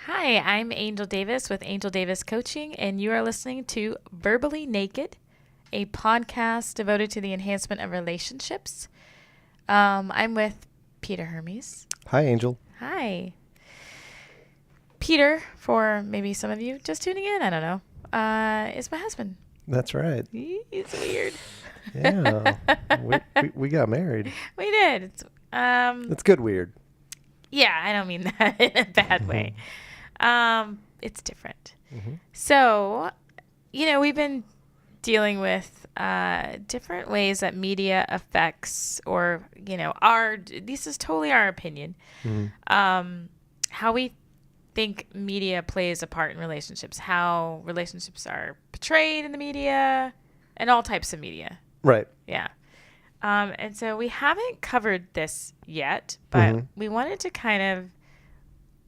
Hi, I'm Angel Davis with Angel Davis Coaching, and you are listening to Verbally Naked, a podcast devoted to the enhancement of relationships. I'm with Peter Hermes. Hi, Angel. Hi. Peter, for maybe some of you just tuning in, I don't know, is my husband. That's right. He's weird. Yeah. we got married. We did. It's good weird. Yeah, I don't mean that in a bad way. It's different. Mm-hmm. So, we've been dealing with different ways that media affects, or this is totally our opinion, how we think media plays a part in relationships, how relationships are portrayed in the media, and all types of media. Right. Yeah. And so we haven't covered this yet, but we wanted to kind of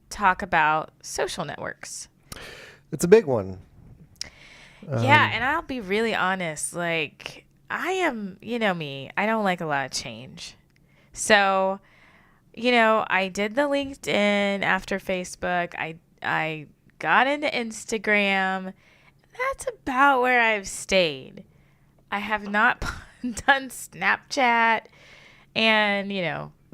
talk about social networks. It's a big one. Yeah, and I'll be really honest, like, I am, me, I don't like a lot of change. So, I did the LinkedIn after Facebook. I got into Instagram. That's about where I've stayed. I have not done Snapchat, and,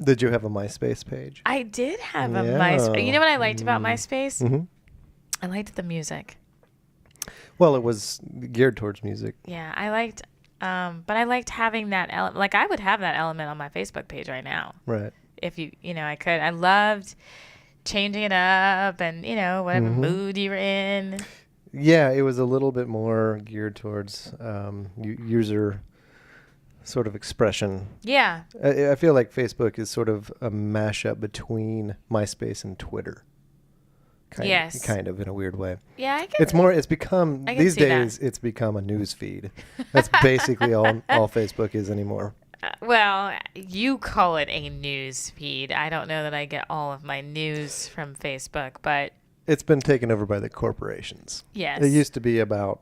Did you have a MySpace page? I did have a MySpace. You know what I liked about MySpace? Mm-hmm. I liked the music. Well, it was geared towards music. Yeah, I liked, but I liked having that element. Like, I would have that element on my Facebook page right now. Right. If I could. I loved changing it up and, whatever mood you were in. Yeah, it was a little bit more geared towards user sort of expression. Yeah. I feel like Facebook is sort of a mashup between MySpace and Twitter. Kind of in a weird way. Yeah, I guess. It's become, these days, it's become a news feed. That's basically all Facebook is anymore. Well, you call it a news feed. I don't know that I get all of my news from Facebook, but it's been taken over by the corporations. Yes. It used to be about,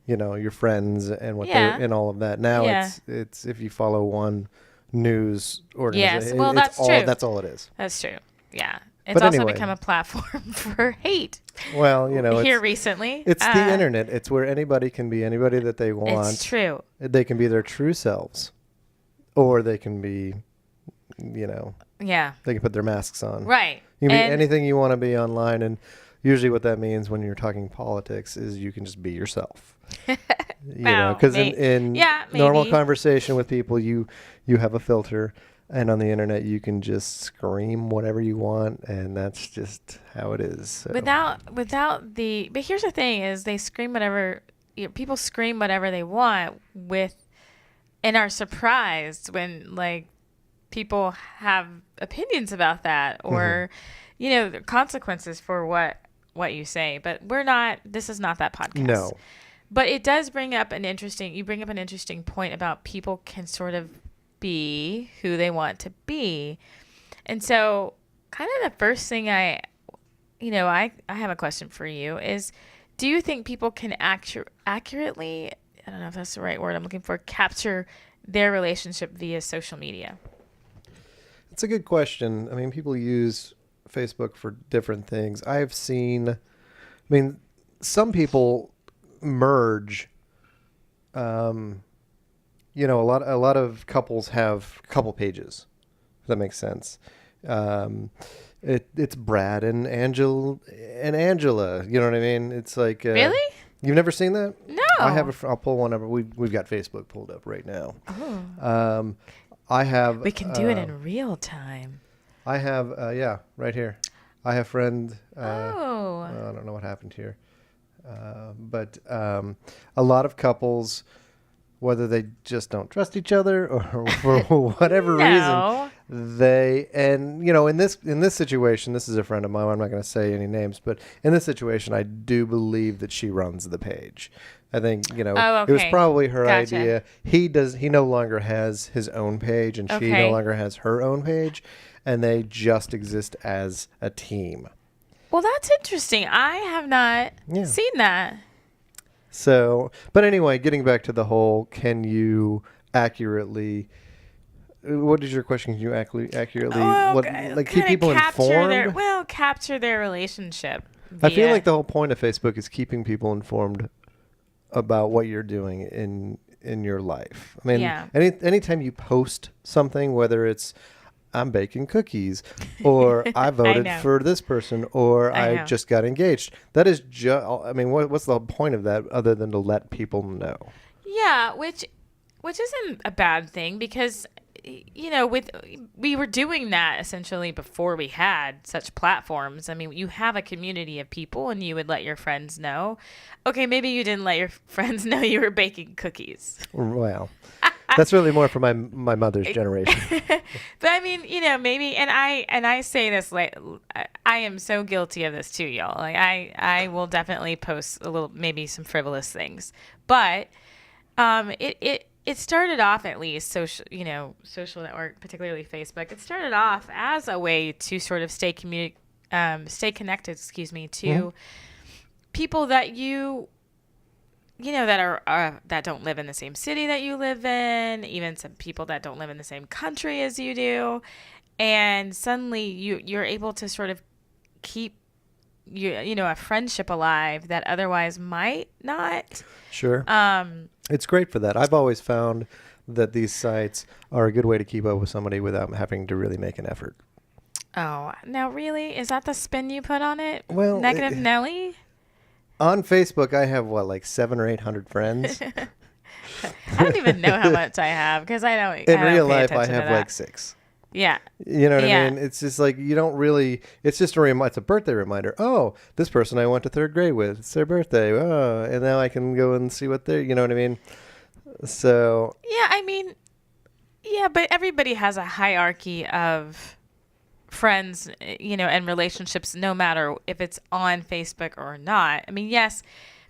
your friends and what and all of that. Now it's if you follow one news organization. Yes, well, that's true. That's all it is. That's true. Yeah. It's also become a platform for hate. Well, here recently. It's the internet. It's where anybody can be anybody that they want. It's true. They can be their true selves, or they can be, Yeah. they can put their masks on. Right. You can be anything you want to be online, and usually what that means when you're talking politics is you can just be yourself. Because in normal conversation with people, you have a filter. And on the internet, you can just scream whatever you want, and that's just how it is. So. But here's the thing: is they scream whatever people scream whatever they want and are surprised when people have opinions about that or the consequences for what you say. But we're not. This is not that podcast. No. But it does bring up an interesting point about people can sort of be who they want to be. And so kind of the first thing I have a question for you is, do you think people can accurately, I don't know if that's the right word I'm looking for, capture their relationship via social media? It's a good question. I mean, people use Facebook for different things. Some people merge, a lot of couples have couple pages, if that makes sense. It's Brad and Angela. You know what I mean? It's like really? You've never seen that? No. I'll pull one up. We've got Facebook pulled up right now. Oh. I have. We can do it in real time. I have right here. I have friend. I don't know what happened here, but a lot of couples, whether they just don't trust each other or for whatever reason, in this situation, this is a friend of mine. I'm not going to say any names, but in this situation, I do believe that she runs the page. I think, it was probably her idea. He no longer has his own page, and she no longer has her own page, and they just exist as a team. Well, that's interesting. I have not seen that. So, but anyway, getting back to the whole, can you accurately what is your question? Can you accurately keep people informed? informed? Capture their relationship. I feel like the whole point of Facebook is keeping people informed about what you're doing in your life. I mean, anytime you post something, whether it's I'm baking cookies, or I voted for this person, or I just got engaged. That is just, I mean, what's the point of that other than to let people know? Yeah, which isn't a bad thing because, we were doing that essentially before we had such platforms. I mean, you have a community of people and you would let your friends know. Okay, maybe you didn't let your friends know you were baking cookies. Well, that's really more for my mother's generation. But I mean, maybe, and I say this, like, I am so guilty of this too, y'all. Like, I will definitely post maybe some frivolous things, but it started off, at least social network, particularly Facebook. It started off as a way to sort of stay connected, to people that that don't live in the same city that you live in, even some people that don't live in the same country as you do. And suddenly you're able to sort of keep a friendship alive that otherwise might not. Sure. It's great for that. I've always found that these sites are a good way to keep up with somebody without having to really make an effort. Oh, now really? Is that the spin you put on it? Well, Negative Nelly? On Facebook, I have 700 or 800 friends. I don't even know how much I have because I don't. In real life, I have 6. Yeah. You know what I mean? It's just like you don't really. It's just it's a birthday reminder. Oh, this person I went to 3rd grade with. It's their birthday. Oh, and now I can go and see what they're. You know what I mean? So. Yeah, I mean, but everybody has a hierarchy of friends, and relationships, no matter if it's on Facebook or not. I mean, yes,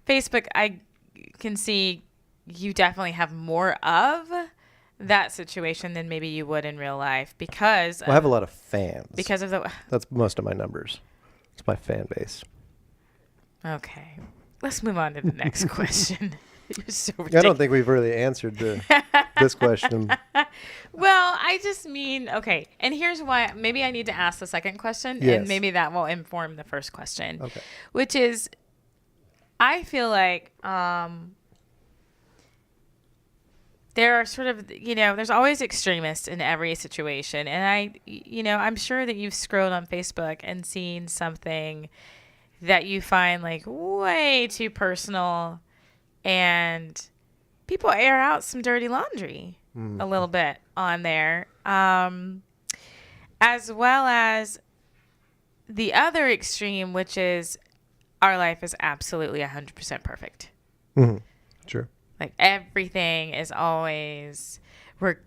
Facebook, I can see you definitely have more of that situation than maybe you would in real life because I have a lot of fans. Because of that's most of my numbers. It's my fan base. Okay. Let's move on to the next question. You're so ridiculous. I don't think we've really answered this question. Well, I just mean, okay. And here's why. Maybe I need to ask the second question, and maybe that will inform the first question. Okay. Which is, I feel like there are sort of, there's always extremists in every situation. And I'm sure that you've scrolled on Facebook and seen something that you find like way too personal, and people air out some dirty laundry a little bit on there, as well as the other extreme, which is our life is absolutely 100% perfect. Mm-hmm. Sure. Like everything is always, we're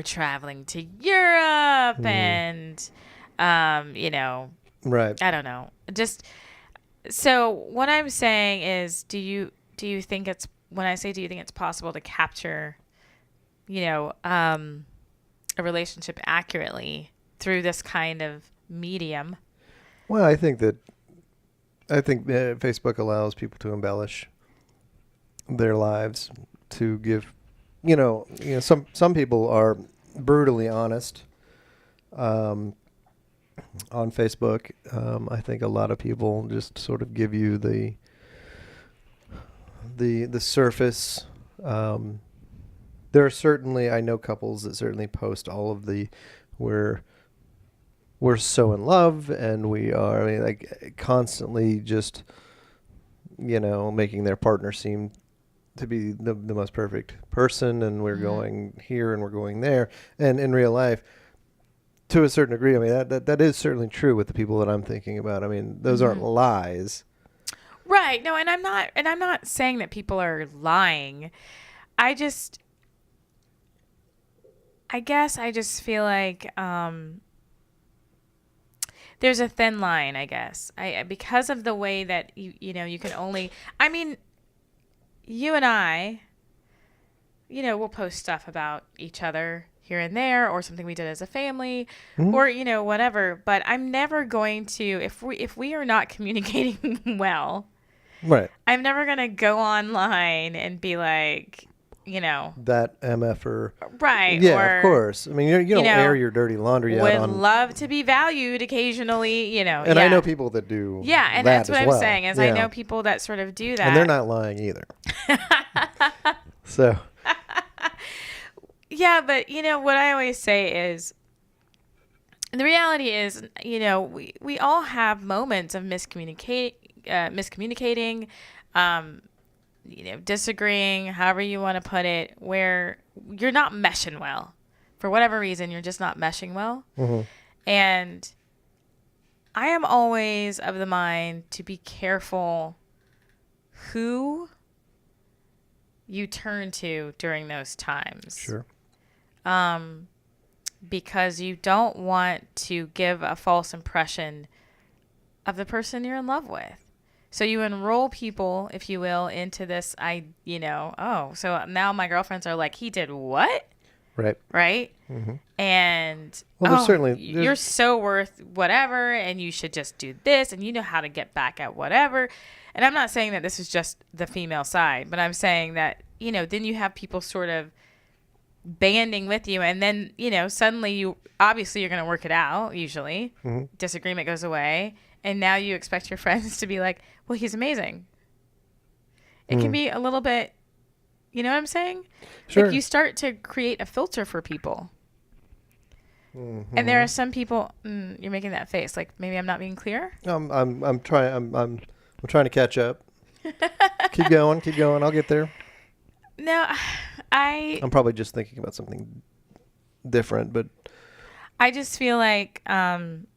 traveling to Europe and, right. I don't know. Just, so what I'm saying is, do you think it's, when I say, do you think it's possible to capture, a relationship accurately through this kind of medium? Well, I think Facebook allows people to embellish their lives, to give, some people are brutally honest on Facebook. I think a lot of people just sort of give you the surface. There are certainly, I know couples that certainly post all of the we're so in love and we are like constantly just making their partner seem to be the most perfect person, and we're going here and we're going there. And in real life, to a certain degree, I mean, that is certainly true with the people that I'm thinking about. I mean, those aren't lies. Right. No, and I'm not saying that people are lying. I guess I just feel like there's a thin line, I guess. Because of the way that you can only, I mean, you and I, we'll post stuff about each other here and there, or something we did as a family, or whatever. But I'm never going to, if we are not communicating well, right? I'm never gonna go online and be like, that MFer. Right. Yeah, or, of course. I mean, you don't air your dirty laundry out on. Would love to be valued occasionally, And I know people that do. Yeah, and that's what I'm saying is I know people that sort of do that. And they're not lying either. So. Yeah, but what I always say is, the reality is, we all have moments of miscommunicating, disagreeing, however you want to put it, where you're not meshing well. For whatever reason, you're just not meshing well. Mm-hmm. And I am always of the mind to be careful who you turn to during those times. Sure. Because you don't want to give a false impression of the person you're in love with. So you enroll people, if you will, into this, so now my girlfriends are like, he did what? Right. Right? Mm-hmm. And, you're so worth whatever, and you should just do this, and you know how to get back at whatever. And I'm not saying that this is just the female side, but I'm saying that, then you have people sort of banding with you, and then, suddenly you're going to work it out, usually. Mm-hmm. Disagreement goes away. And now you expect your friends to be like, well, he's amazing. It can be a little bit, you know what I'm saying? Sure. Like you start to create a filter for people. Mm-hmm. And there are some people, you're making that face, like maybe I'm not being clear. I'm trying to catch up. Keep going. I'll get there. No, I'm probably just thinking about something different, but I just feel like, when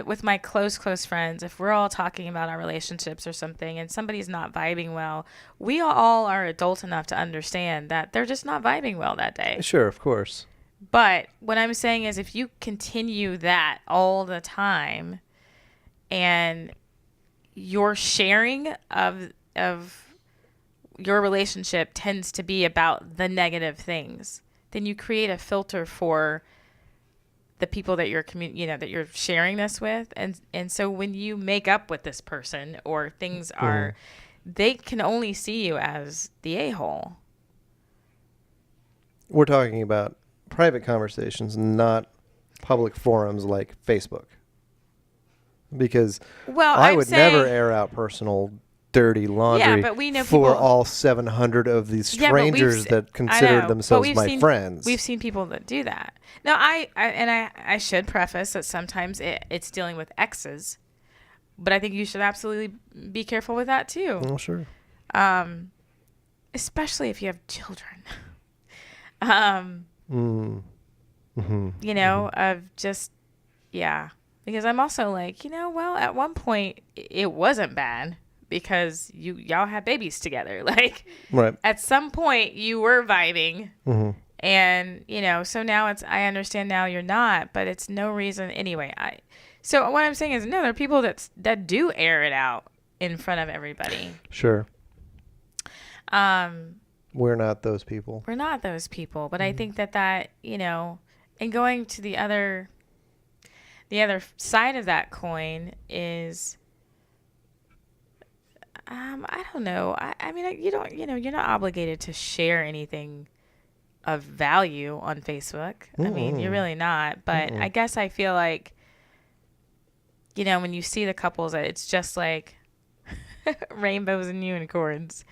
with my close friends, if we're all talking about our relationships or something and somebody's not vibing well, we all are adult enough to understand that they're just not vibing well that day. Sure, of course. But what I'm saying is if you continue that all the time and your sharing of your relationship tends to be about the negative things, then you create a filter for the people that you're that you're sharing this with, and so when you make up with this person or things are, they can only see you as the a-hole. We're talking about private conversations, not public forums like Facebook, because I would never air out personal dirty laundry but we know for people, all 700 of these strangers that consider themselves my friends. We've seen people that do that. Now, I should preface that sometimes it's dealing with exes, but I think you should absolutely be careful with that too. Oh, sure. Especially if you have children. Of just, because I'm also like, at one point it wasn't bad. Because y'all had babies together. Like, right. At some point you were vibing. Mm-hmm. And, so now I understand now you're not, but it's no reason anyway. So what I'm saying is, no, there are people that do air it out in front of everybody. Sure. We're not those people. But I think that, and going to the other side of that coin is, I don't know. I mean, you're not obligated to share anything of value on Facebook. I mean, you're really not. But I guess I feel like, when you see the couples, it's just like rainbows and unicorns.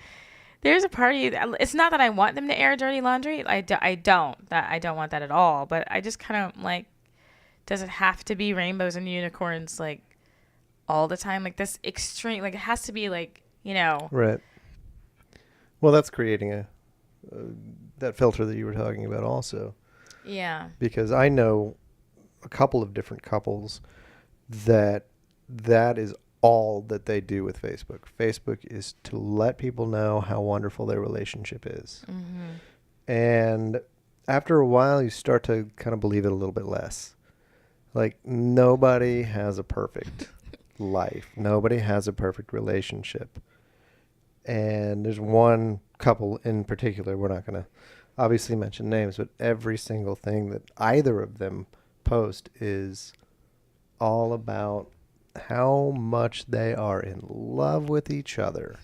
There's a party. It's not that I want them to air dirty laundry. I don't want that at all. But I just kind of like, does it have to be rainbows and unicorns like all the time? Like this extreme, like it has to be like, Right. Well, that's creating that filter that you were talking about also. Yeah. Because I know a couple of different couples that is all that they do with Facebook. Facebook is to let people know how wonderful their relationship is. Mm-hmm. And after a while, you start to kind of believe it a little bit less. Like, nobody has a perfect life. Nobody has a perfect relationship. And there's one couple in particular, we're not going to obviously mention names, but every single thing that either of them post is all about how much they are in love with each other.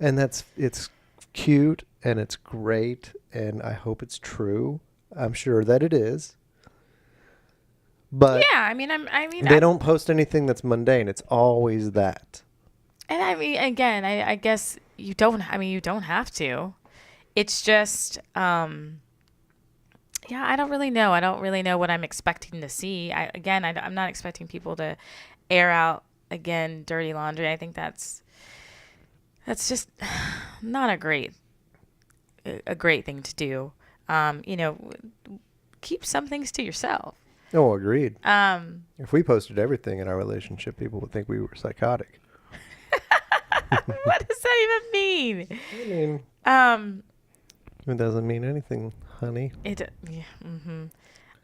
And it's cute and it's great and I hope it's true. I'm sure that it is. But yeah, they don't post anything that's mundane. It's always that. And I mean, again, I guess you don't have to. It's just, yeah, I don't really know. I don't really know what I'm expecting to see. I'm not expecting people to air out, again, dirty laundry. I think that's just not a great thing to do. Keep some things to yourself. Oh, agreed. If we posted everything in our relationship, people would think we were psychotic. What does that even mean? I mean, it doesn't mean anything, honey. But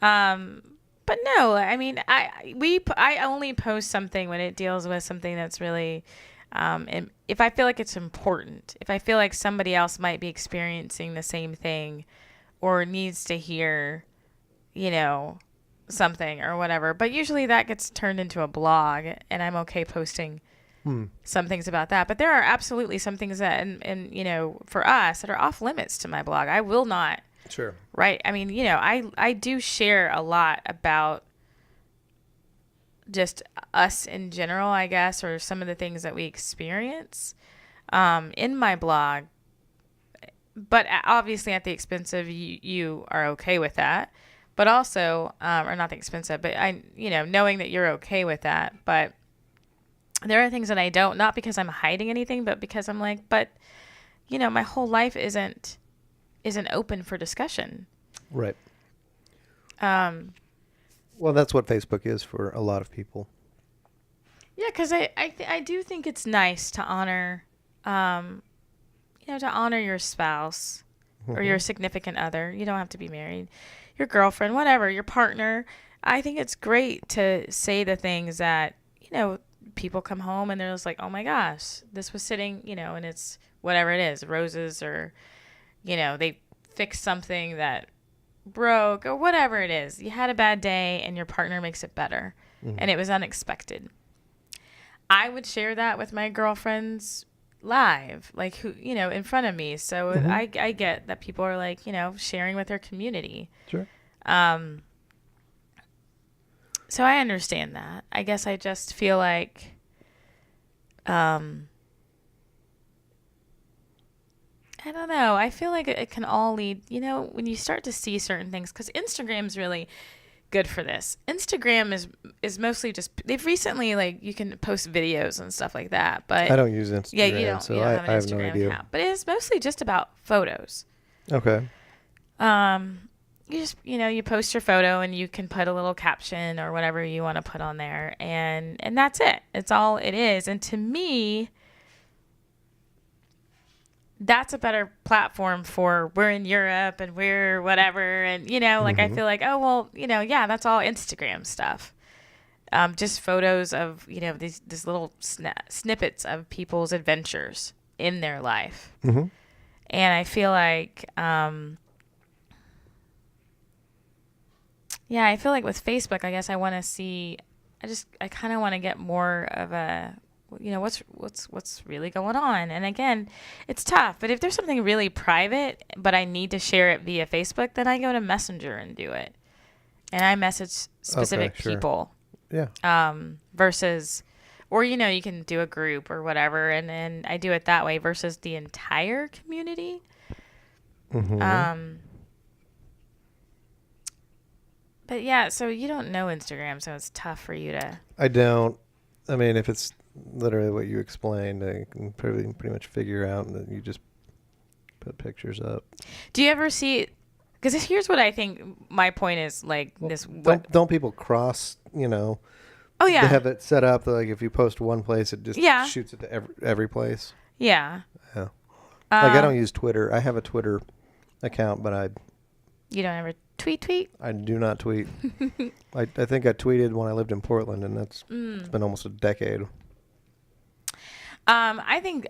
no, I mean, I only post something when it deals with something that's really, and if I feel like it's important, if I feel like somebody else might be experiencing the same thing, or needs to hear, something or whatever. But usually that gets turned into a blog, and I'm okay posting some things about that. But there are absolutely some things that, and for us, that are off limits to my blog. I will not. Sure. Right. I mean, I do share a lot about just us in general, I guess, or some of the things that we experience in my blog. But obviously at the expense of you are okay with that. But also, or not the expense of, but knowing that you're okay with that. But there are things that I don't, not because I'm hiding anything, but because I'm like, but, my whole life isn't open for discussion. Right. Well, that's what Facebook is for a lot of people. Yeah, because I do think it's nice to honor, to honor your spouse or your significant other. You don't have to be married. Your girlfriend, whatever, your partner. I think it's great to say the things that, people come home and they're just like, oh my gosh, this was sitting, and it's whatever it is, roses or, they fixed something that broke or whatever it is. You had a bad day and your partner makes it better and it was unexpected. I would share that with my girlfriends live, like who, in front of me. So I get that people are like, sharing with their community. Sure. So I understand that. I guess I just feel like, I don't know. I feel like it can all lead, when you start to see certain things, because Instagram's really good for this. Instagram is mostly just, they've recently, like, you can post videos and stuff like that, but I don't use Instagram, yeah, you don't have an I have Instagram no idea. account, but it's mostly just about photos. Okay. You just, you post your photo and you can put a little caption or whatever you want to put on there, and that's it. It's all it is. And to me, that's a better platform for, we're in Europe and we're whatever. And, like, I feel like, oh, well, yeah, that's all Instagram stuff. Just photos of, these little snippets of people's adventures in their life. Mm-hmm. And I feel like, yeah, I feel like with Facebook, I guess I want to see, I kind of want to get more of a, what's really going on. And again, it's tough, but if there's something really private, but I need to share it via Facebook, then I go to Messenger and do it. And I message specific people. Yeah. Versus, or, you can do a group or whatever. And then I do it that way versus the entire community. Mm-hmm. But yeah, so you don't know Instagram, so it's tough for you to. I don't. I mean, if it's literally what you explained, I can pretty much figure out that you just put pictures up. Do you ever see? Because here's what I think my point is, like, well, this. Don't people cross? Oh yeah. They have it set up that, like, if you post one place, it just shoots it to every place. Yeah. Yeah. Like, I don't use Twitter. I have a Twitter account, but you don't ever tweet? I do not tweet. I think I tweeted when I lived in Portland, and it's been almost a decade. I think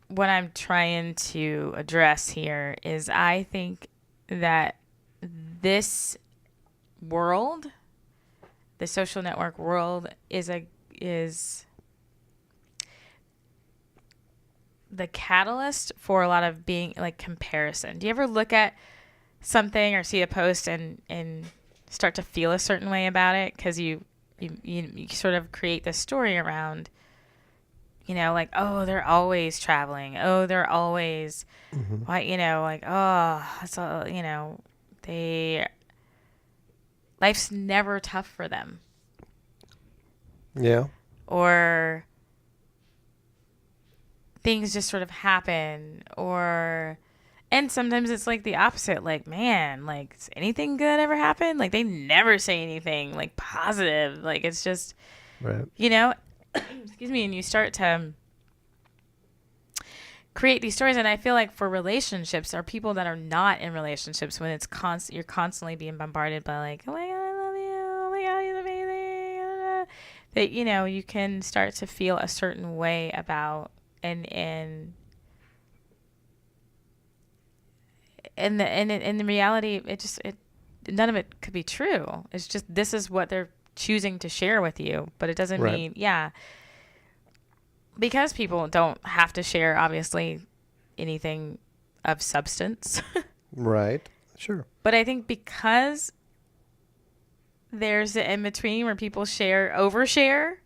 what I'm trying to address here is I think that this world, the social network world, is the catalyst for a lot of being like comparison. Do you ever look at something or see a post and start to feel a certain way about it because you sort of create this story around, like, oh, they're always traveling, oh, they're always like, oh, that's all, they life's never tough for them. Yeah. Or things just sort of happen, and sometimes it's like the opposite. Like, man, like, does anything good ever happen? Like, they never say anything like positive. Like, it's just, right. Excuse me. And you start to create these stories. And I feel like for relationships, or people that are not in relationships, when it's you're constantly being bombarded by like, oh my God, I love you. Oh my God, he's amazing. That, you can start to feel a certain way about, and in the reality, none of it could be true. It's just, this is what they're choosing to share with you, but it doesn't mean, because people don't have to share, obviously, anything of substance. Right. Sure. But I think because there's an in-between where people overshare,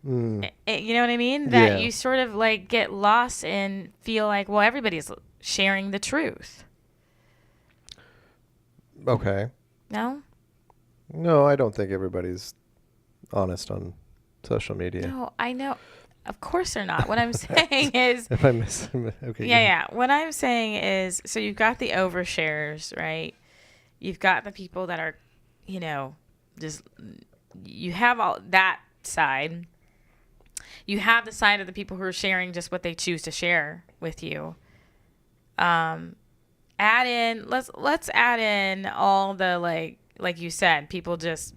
you know what I mean? That you sort of like get lost and feel like, well, everybody's sharing the truth. Okay. No, I don't think everybody's honest on social media. No, I know. Of course they're not. What I'm saying is... If I miss... Okay. Yeah. What I'm saying is, so you've got the overshares, right? You've got the people that are, just... You have all that side. You have the side of the people who are sharing just what they choose to share with you. Let's add in all the, like you said, people just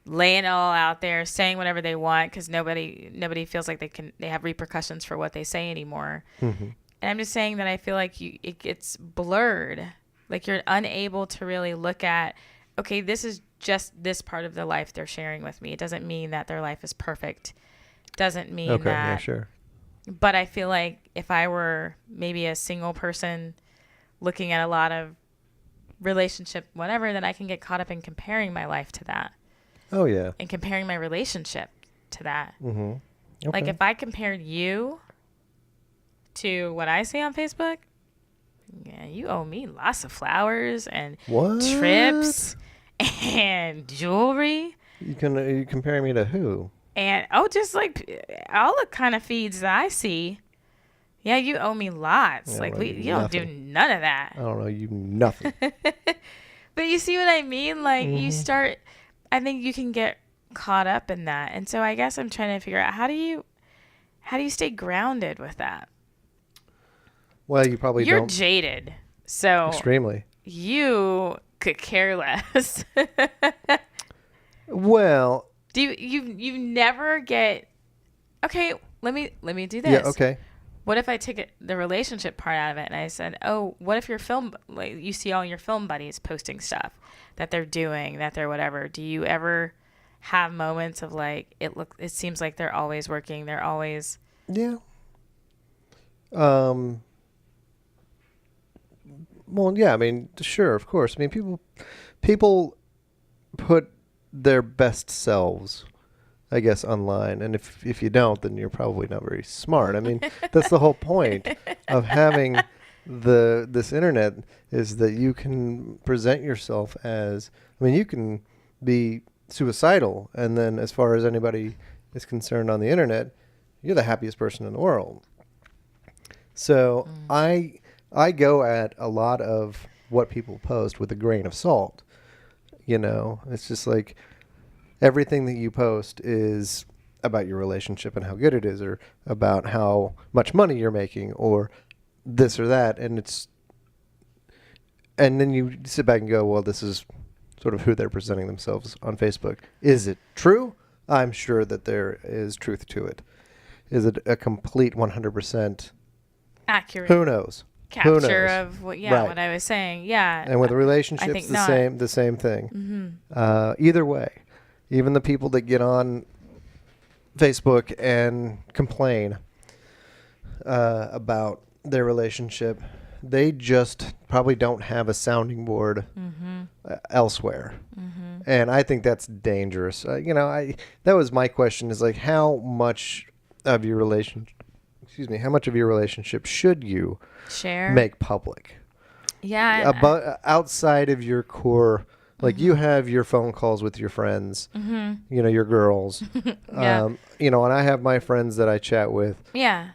laying it all out there, saying whatever they want because nobody feels like they have repercussions for what they say anymore. Mm-hmm. And I'm just saying that I feel like it gets blurred. Like, you're unable to really look at, okay, this is just this part of the life they're sharing with me. It doesn't mean that their life is perfect. Doesn't mean that. Okay, yeah, sure. But I feel like if I were maybe a single person looking at a lot of relationship, whatever, then I can get caught up in comparing my life to that. Oh, yeah. And comparing my relationship to that. Mm-hmm. Okay. Like, if I compared you to what I see on Facebook, yeah, you owe me lots of flowers and trips and jewelry. Are you comparing me to who? And, just like all the kind of feeds that I see. Yeah, you owe me lots. Like, you don't do none of that. I don't owe you nothing. But you see what I mean? Like, you start... I think you can get caught up in that. And so I guess I'm trying to figure out, how do you stay grounded with that? Well, you probably You're don't. jaded. So extremely. You could care less. Well, do you never get, okay, let me do this. Yeah, okay. What if I took the relationship part out of it and I said, oh, what if you see all your film buddies posting stuff that they're doing, that they're whatever. Do you ever have moments of like, it seems like they're always working, they're always... Yeah. Well, yeah, I mean, sure, of course. I mean, people put their best selves, I guess, online. And if you don't, then you're probably not very smart. I mean, that's the whole point of having this internet, is that you can present yourself as, I mean, you can be suicidal, and then as far as anybody is concerned on the internet, you're the happiest person in the world. So I go at a lot of what people post with a grain of salt. It's just like, everything that you post is about your relationship and how good it is, or about how much money you're making, or this or that. And then you sit back and go, well, this is sort of who they're presenting themselves on Facebook. Is it true? I'm sure that there is truth to it. Is it a complete 100% accurate? Who knows? Capture of what I was saying. Yeah. And with relationships, the same thing. Mm-hmm. Either way, even the people that get on Facebook and complain about their relationship. They just probably don't have a sounding board elsewhere. And I think that's dangerous. That was my question, is like, how much of your relationship should you share, make public? Yeah. About outside of your core, like you have your phone calls with your friends, your girls, yeah. And I have my friends that I chat with. Yeah.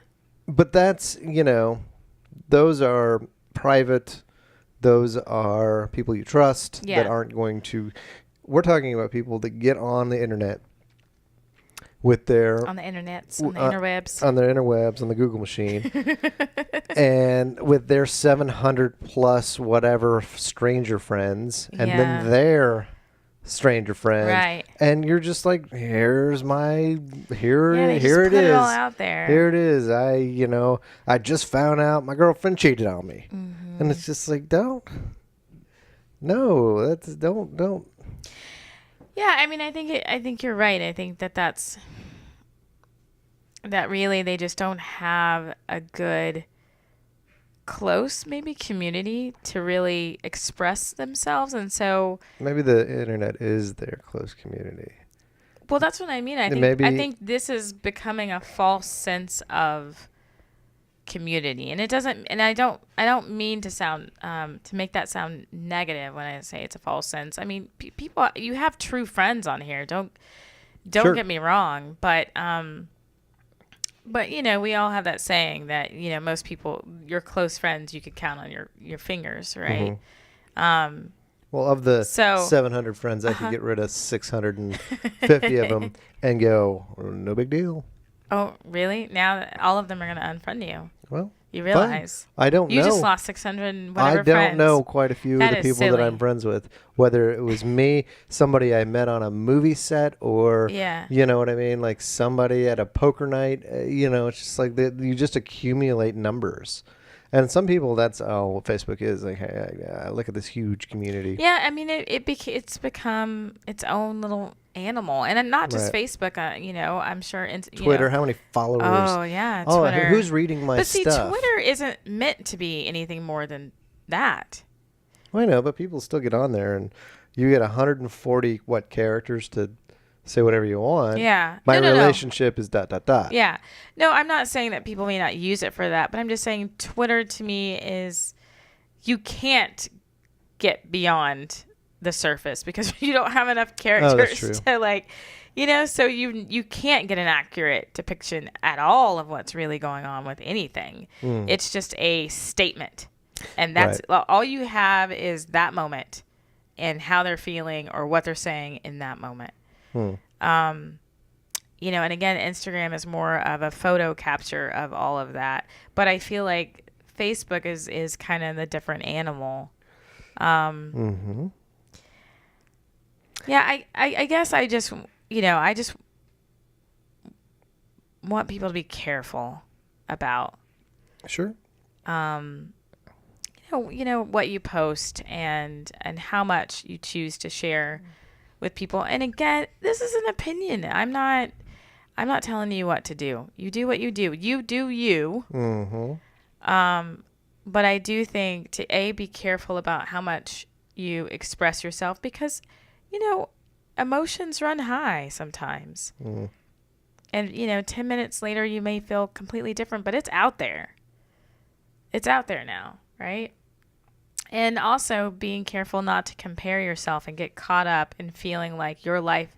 But that's, those are private. Those are people you trust that aren't going to. We're talking about people that get on the internet with their on the internets, on the interwebs, on the Google machine, and with their 700 plus whatever stranger friends, and then their stranger friends, right? And you're just like, here it is. Here it all out there. Here it is. I just found out my girlfriend cheated on me, and it's just like, don't. Yeah, I mean, I think you're right. I think that really they just don't have a good, close maybe community to really express themselves, and so maybe the internet is their close community. Well, that's what I mean. I think this is becoming a false sense of community, and it doesn't. And I don't mean to sound to make that sound negative when I say it's a false sense. I mean, people, you have true friends on here. Don't Sure. get me wrong, but we all have that saying that most people, your close friends, you could count on your fingers, right? Well, of the 700 friends, I could get rid of 650 of them and go, no big deal. Oh, really? Now all of them are going to unfriend you. Well, you realize. I don't know. You just lost 600 whatever I don't friends. know quite a few of the people silly. that I'm friends with, whether it was me, somebody I met on a movie set, or, you know what I mean? Like somebody at a poker night, it's just like you just accumulate numbers. And some people, that's what Facebook is. Like, hey, look at this huge community. Yeah, I mean, it's become its own little animal, and not just Facebook. I'm sure. Twitter, how many followers? Oh yeah, Twitter. Who's reading my stuff? But see, Twitter isn't meant to be anything more than that. Well, I know, but people still get on there, and you get 140 characters to say whatever you want. Yeah. My relationship is ... Yeah. No, I'm not saying that people may not use it for that, but I'm just saying Twitter to me is, you can't get beyond the surface because you don't have enough characters to so you can't get an accurate depiction at all of what's really going on with anything. It's just a statement. And that's all you have is that moment and how they're feeling or what they're saying in that moment. And again, Instagram is more of a photo capture of all of that. But I feel like Facebook is kind of the different animal. Yeah, I guess I just want people to be careful about. Sure. What you post and how much you choose to share with people. And again, this is an opinion. I'm not telling you what to do. You do what you do. You do you. But I do think to be careful about how much you express yourself, because emotions run high sometimes. And 10 minutes later you may feel completely different, but it's out there. It's out there now, right? And also being careful not to compare yourself and get caught up in feeling like your life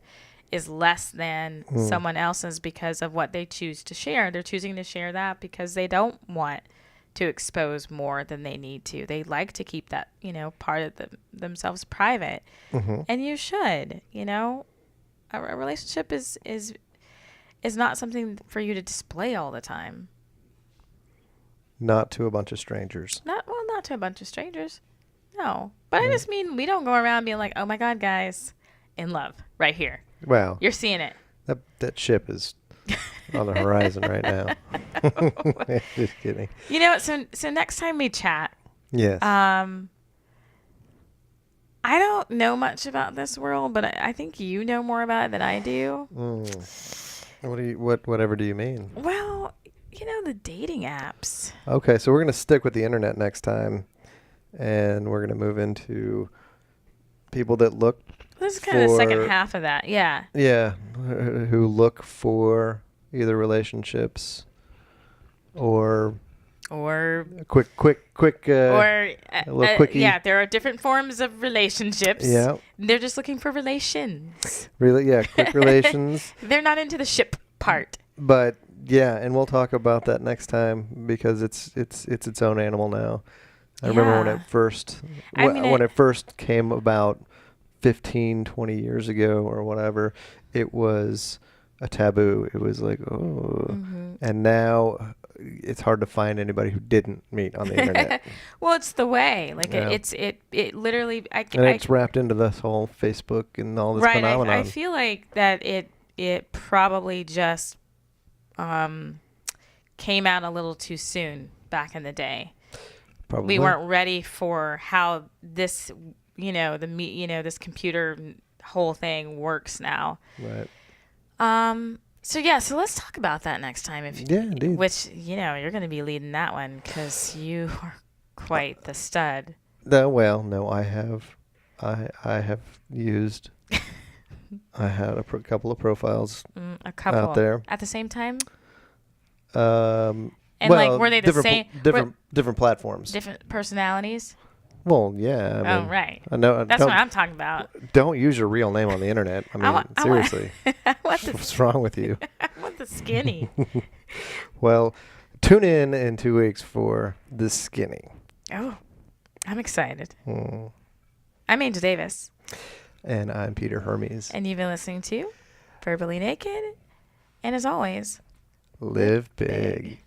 is less than someone else's because of what they choose to share. They're choosing to share that because they don't want to expose more than they need to. They like to keep that, part of themselves private. And you should, a relationship is not something for you to display all the time. Not to a bunch of strangers. Not to a bunch of strangers. No. But I just mean we don't go around being like, oh my God, guys, in love right here. Well, you're seeing it. That ship is on the horizon right now. Just kidding. So next time we chat. Yes. I don't know much about this world, but I think you know more about it than I do. Whatever do you mean? Well, the dating apps. Okay, so we're going to stick with the internet next time, and we're going to move into people that look. This is kind of the second half of that. Yeah. Yeah, who look for either relationships or quick. Or a little quickie. yeah, there are different forms of relationships. Yeah. They're just looking for relations. Really, yeah, quick relations. They're not into the ship part. But yeah, and we'll talk about that next time because it's its own animal now. I remember when it first when it first came about 15, 20 years ago or whatever, it was a taboo. It was like, oh. Mm-hmm. And now it's hard to find anybody who didn't meet on the internet. Well, it's the way. Like it literally it's wrapped into this whole Facebook and all this phenomenon. I feel like that it probably just came out a little too soon back in the day. Probably. We weren't ready for how this, this computer whole thing works now. Right. So let's talk about that next time. Indeed. Which, you're going to be leading that one because you are quite the stud. No, I have used. I had a couple of profiles out there at the same time. And were they the same? Different platforms. Different personalities? Well, yeah. I mean, right. I know. That's what I'm talking about. Don't use your real name on the internet. I mean, seriously. What's wrong with you? I want the skinny. Well, tune in 2 weeks for The Skinny. Oh, I'm excited. I'm Angel Davis. And I'm Peter Hermes. And you've been listening to Verbally Naked. And as always, live big.